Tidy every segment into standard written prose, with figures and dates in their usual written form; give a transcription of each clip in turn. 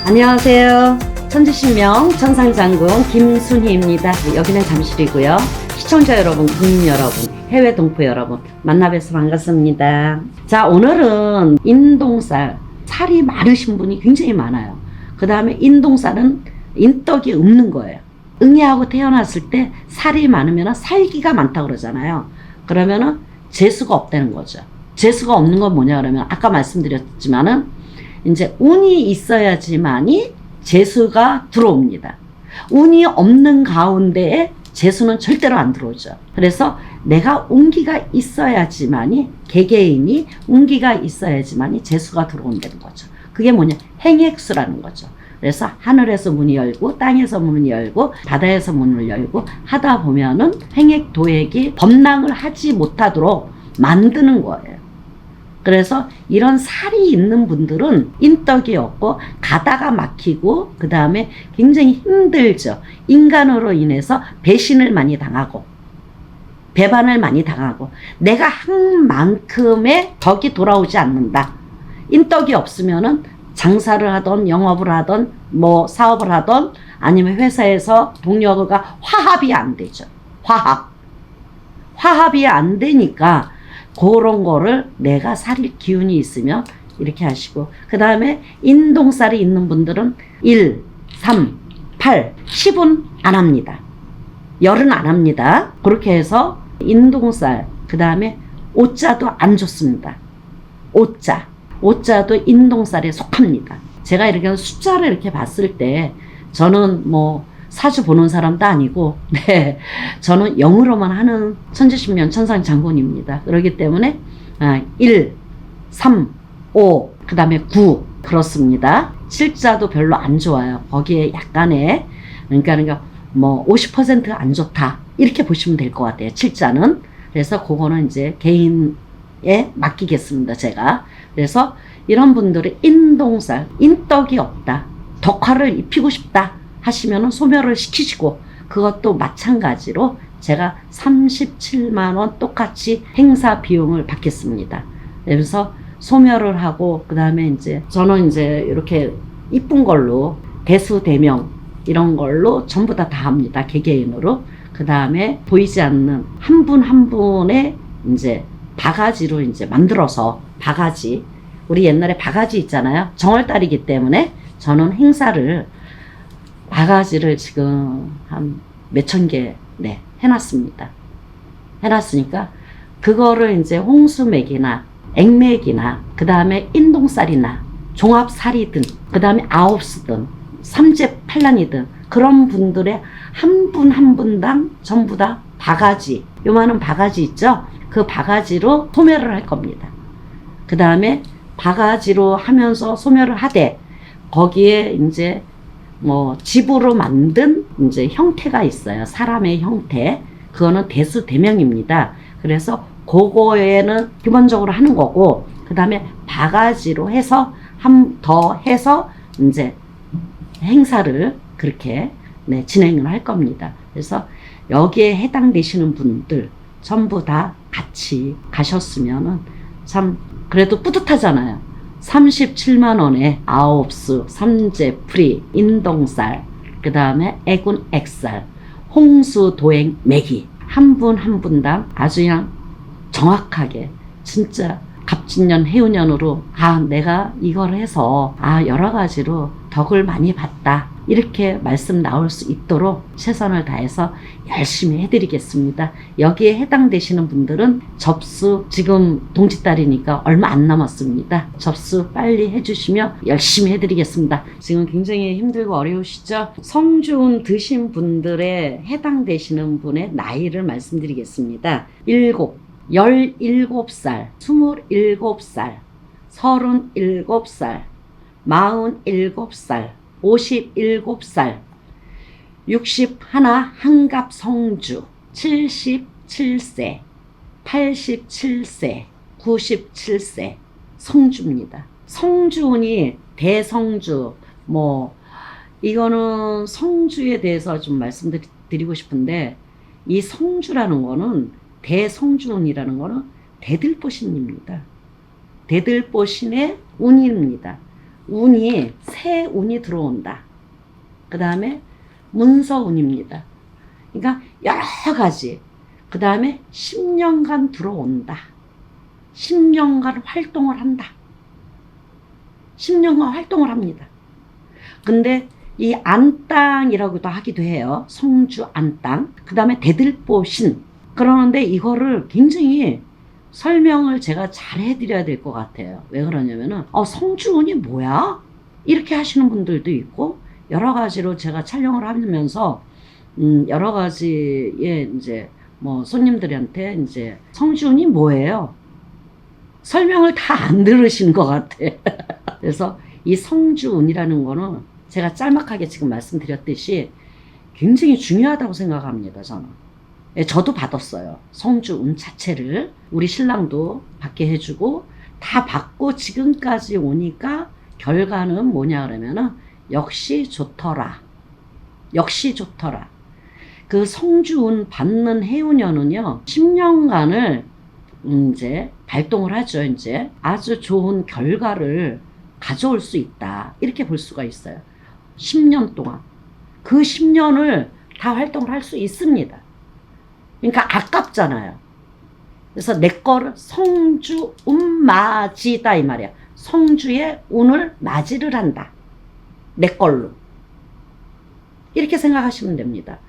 안녕하세요. 천지신명 천상장군 김순희입니다. 여기는 잠실이고요. 시청자 여러분, 국민 여러분, 해외 동포 여러분 만나 뵈서 반갑습니다. 자, 오늘은 인동살, 살이 많으신 분이 굉장히 많아요. 그 다음에 인동살은 인덕이 없는 거예요. 응애하고 태어났을 때 살이 많으면 살기가 많다고 그러잖아요. 그러면은 재수가 없다는 거죠. 재수가 없는 건 뭐냐 그러면 아까 말씀드렸지만은 이제 운이 있어야지만이 재수가 들어옵니다. 운이 없는 가운데에 재수는 절대로 안 들어오죠. 그래서 내가 운기가 있어야지만이, 개개인이 운기가 있어야지만이 재수가 들어온다는 거죠. 그게 뭐냐? 행액수라는 거죠. 그래서 하늘에서 문이 열고 땅에서 문이 열고 바다에서 문을 열고 하다 보면은 행액 도액이 범랑을 하지 못하도록 만드는 거예요. 그래서 이런 살이 있는 분들은 인덕이 없고 가다가 막히고 그 다음에 굉장히 힘들죠. 인간으로 인해서 배신을 많이 당하고 배반을 많이 당하고 내가 한 만큼의 덕이 돌아오지 않는다. 인덕이 없으면은 장사를 하던 영업을 하던 뭐 사업을 하던 아니면 회사에서 동료가 화합이 안 되죠. 화합이 안 되니까 그런 거를 내가 살릴 기운이 있으면 이렇게 하시고, 그 다음에 인동살이 있는 분들은 1, 3, 8, 10은 안 합니다. 열은 안 합니다. 그렇게 해서 인동살, 그 다음에 오자도 안 좋습니다. 오자도 인동살에 속합니다. 제가 이렇게 숫자를 이렇게 봤을 때 저는 뭐 사주 보는 사람도 아니고, 네, 저는 영으로만 하는 천지신명 천상장군입니다. 그렇기 때문에 1, 3, 5, 그 다음에 9 그렇습니다. 7자도 별로 안 좋아요. 거기에 약간의 그러니까 뭐 50% 안 좋다 이렇게 보시면 될 것 같아요. 7자는. 그래서 그거는 이제 개인에 맡기겠습니다. 제가. 그래서 이런 분들이 인동살, 인덕이 없다, 덕화를 입히고 싶다 하시면은 소멸을 시키시고, 그것도 마찬가지로 제가 37만원 똑같이 행사 비용을 받겠습니다. 그래서 소멸을 하고, 그 다음에 이제 저는 이제 이렇게 이쁜 걸로 대수 대명 이런 걸로 전부 다 합니다. 개개인으로. 그 다음에 보이지 않는 한 분 한 분의 이제 바가지로 이제 만들어서, 바가지, 우리 옛날에 바가지 있잖아요. 정월달이기 때문에 저는 행사를 바가지를 지금 한 몇천 개, 네, 해놨습니다. 해놨으니까, 그거를 이제 홍수맥이나 액맥이나, 그 다음에 인동살이나, 종합살이든, 그 다음에 아홉수든, 삼재팔란이든, 그런 분들의 한 분 한 분당 전부 다 바가지, 요만한 바가지 있죠? 그 바가지로 소멸을 할 겁니다. 그 다음에 바가지로 하면서 소멸을 하되, 거기에 이제 뭐 집으로 만든 이제 형태가 있어요. 사람의 형태. 그거는 대수대명입니다. 그래서 그거에는 기본적으로 하는 거고, 그 다음에 바가지로 해서 더 해서 이제 행사를 그렇게, 네, 진행을 할 겁니다. 그래서 여기에 해당되시는 분들 전부 다 같이 가셨으면은 참 그래도 뿌듯하잖아요. 37만원에 아홉수, 삼재풀이, 인동살, 그 다음에 애군 액살, 홍수, 도행, 매기, 한 분 한 분당 아주 그냥 정확하게 진짜 갑진년, 해운년으로 내가 이걸 해서 여러 가지로 덕을 많이 봤다, 이렇게 말씀 나올 수 있도록 최선을 다해서 열심히 해드리겠습니다. 여기에 해당되시는 분들은 접수, 지금 동짓달이니까 얼마 안 남았습니다. 접수 빨리 해주시면 열심히 해드리겠습니다. 지금 굉장히 힘들고 어려우시죠? 성주운 드신 분들에 해당되시는 분의 나이를 말씀드리겠습니다. 17살, 27살, 37살, 47살, 57살, 61 한갑성주, 77세, 87세, 97세 성주입니다. 성주운이 대성주, 뭐 이거는 성주에 대해서 좀 말씀드리고 싶은데, 이 성주라는 거는, 대성주운이라는 거는 대들보신입니다. 대들보신의 운입니다. 운이 새 운이 들어온다. 그 다음에 문서운입니다. 그러니까 여러 가지. 그 다음에 10년간 들어온다. 10년간 활동을 한다. 10년간 활동을 합니다. 근데 이 안땅이라고도 하기도 해요. 성주 안땅. 그 다음에 대들보신. 그러는데 이거를 굉장히 설명을 제가 잘 해드려야 될 것 같아요. 왜 그러냐면은 성주운이 뭐야? 이렇게 하시는 분들도 있고 여러 가지로 제가 촬영을 하면서 여러 가지의 이제 뭐 손님들한테 이제 성주운이 뭐예요? 설명을 다 안 들으신 것 같아. 그래서 이 성주운이라는 거는 제가 짤막하게 지금 말씀드렸듯이 굉장히 중요하다고 생각합니다. 저는. 저도 받았어요. 성주운 자체를. 우리 신랑도 받게 해주고 다 받고 지금까지 오니까 결과는 뭐냐 그러면은 역시 좋더라. 역시 좋더라. 그 성주운 받는 해운년은요 10년간을 이제 발동을 하죠. 이제 아주 좋은 결과를 가져올 수 있다. 이렇게 볼 수가 있어요. 10년 동안. 그 10년을 다 활동을 할 수 있습니다. 그러니까 아깝잖아요. 그래서 내 거를 성주 운맞이다 이 말이야. 성주의 운을 맞이를 한다. 내 걸로. 이렇게 생각하시면 됩니다.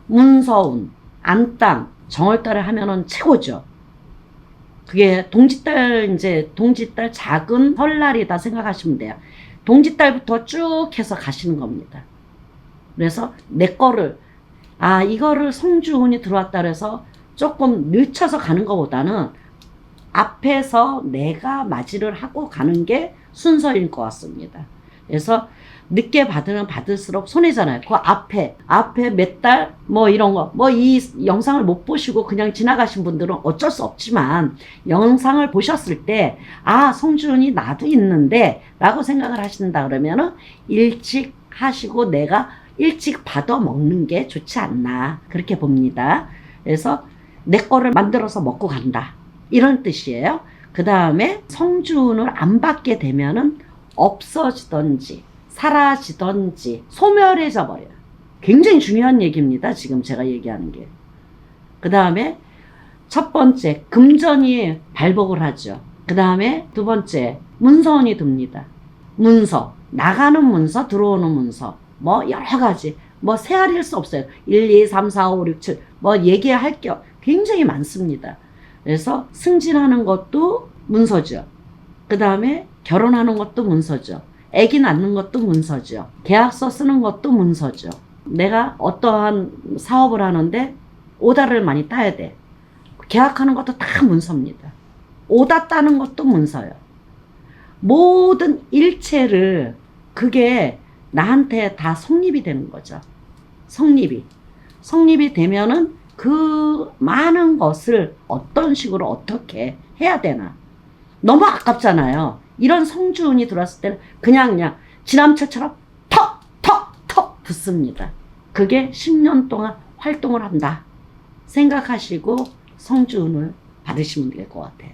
문서운, 안땅, 정월달에 하면은 최고죠. 그게 동짓달 작은 설날이다 생각하시면 돼요. 동짓달부터 쭉 해서 가시는 겁니다. 그래서 내 거를 이거를 성주운이 들어왔다 그래서 조금 늦춰서 가는 것보다는 앞에서 내가 맞이를 하고 가는 게 순서일 것 같습니다. 그래서 늦게 받으면 받을수록 손해잖아요. 그 앞에 몇 달, 뭐 이런 거, 뭐 이 영상을 못 보시고 그냥 지나가신 분들은 어쩔 수 없지만, 영상을 보셨을 때, 성주운이 나도 있는데, 라고 생각을 하신다 그러면은, 일찍 하시고 내가 일찍 받아 먹는 게 좋지 않나. 그렇게 봅니다. 그래서 내 거를 만들어서 먹고 간다. 이런 뜻이에요. 그 다음에 성주운을 안 받게 되면은 없어지던지, 사라지던지 소멸해져 버려요. 굉장히 중요한 얘기입니다. 지금 제가 얘기하는 게. 그 다음에 첫 번째 금전이 발복을 하죠. 그 다음에 두 번째 문서운이 듭니다. 문서, 나가는 문서, 들어오는 문서, 뭐 여러 가지, 뭐 세알일 수 없어요. 1, 2, 3, 4, 5, 6, 7 뭐 얘기할 게 굉장히 많습니다. 그래서 승진하는 것도 문서죠. 그 다음에 결혼하는 것도 문서죠. 아기 낳는 것도 문서죠. 계약서 쓰는 것도 문서죠. 내가 어떠한 사업을 하는데 오다를 많이 따야 돼. 계약하는 것도 다 문서입니다. 오다 따는 것도 문서예요. 모든 일체를 그게 나한테 다 성립이 되는 거죠. 성립이 되면은 그 많은 것을 어떤 식으로 어떻게 해야 되나. 너무 아깝잖아요. 이런 성주운이 들어왔을 때는 그냥 지남철처럼 턱 붙습니다. 그게 10년 동안 활동을 한다 생각하시고 성주운을 받으시면 될 것 같아요.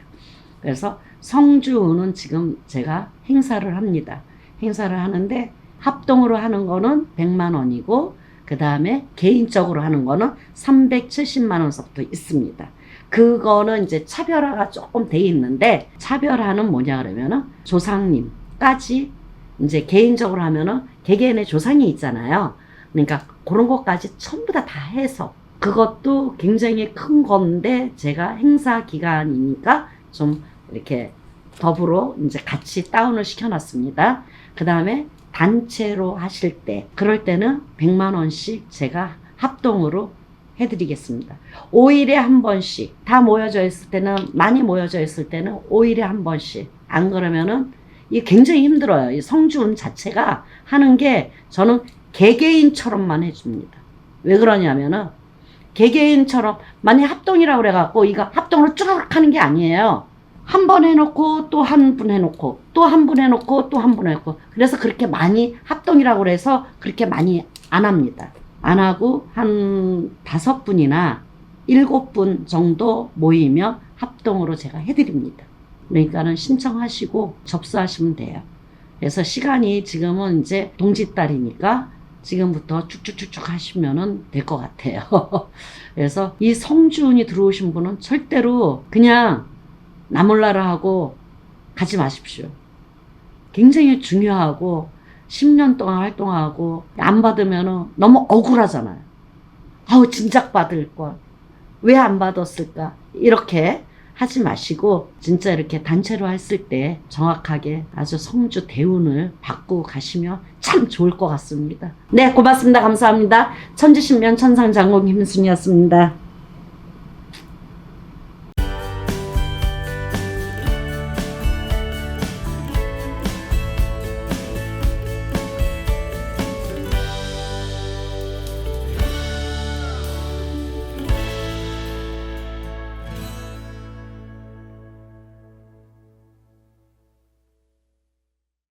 그래서 성주운은 지금 제가 행사를 합니다. 행사를 하는데 합동으로 하는 거는 100만 원이고 그 다음에 개인적으로 하는 거는 370만 원서부터 있습니다. 그거는 이제 차별화가 조금 돼 있는데, 차별화는 뭐냐 그러면은 조상님까지 이제 개인적으로 하면은 개개인의 조상이 있잖아요. 그러니까 그런 것까지 전부 다 해서 그것도 굉장히 큰 건데, 제가 행사 기간이니까 좀 이렇게 더불어 이제 같이 다운을 시켜놨습니다. 그 다음에 단체로 하실 때, 그럴 때는 100만 원씩 제가 합동으로 해드리겠습니다. 5일에 한 번씩, 다 모여져 있을 때는, 많이 모여져 있을 때는 5일에 한 번씩. 안 그러면은 이게 굉장히 힘들어요. 이 성주운 자체가 하는 게 저는 개개인처럼만 해줍니다. 왜 그러냐면은 개개인처럼 많이 합동이라고 그래갖고 이거 합동으로 쭈르륵 하는 게 아니에요. 한 번 해놓고 또 한 분 해놓고 또 한 분 해놓고 또 한 분 해놓고, 그래서 그렇게 많이 합동이라고 그래서 그렇게 많이 안 합니다. 안 하고 한 5분이나 7분 정도 모이면 합동으로 제가 해드립니다. 그러니까는 신청하시고 접수하시면 돼요. 그래서 시간이 지금은 이제 동짓달이니까 지금부터 쭉쭉쭉쭉 하시면은 될 것 같아요. 그래서 이 성주운이 들어오신 분은 절대로 그냥 나 몰라라 하고 가지 마십시오. 굉장히 중요하고 10년 동안 활동하고 안 받으면은 너무 억울하잖아요. 아우 진작 받을 걸. 왜 안 받았을까? 이렇게 하지 마시고 진짜 이렇게 단체로 했을 때 정확하게 아주 성주 대운을 받고 가시면 참 좋을 것 같습니다. 네, 고맙습니다. 감사합니다. 천지신명 천상장공 김순이었습니다.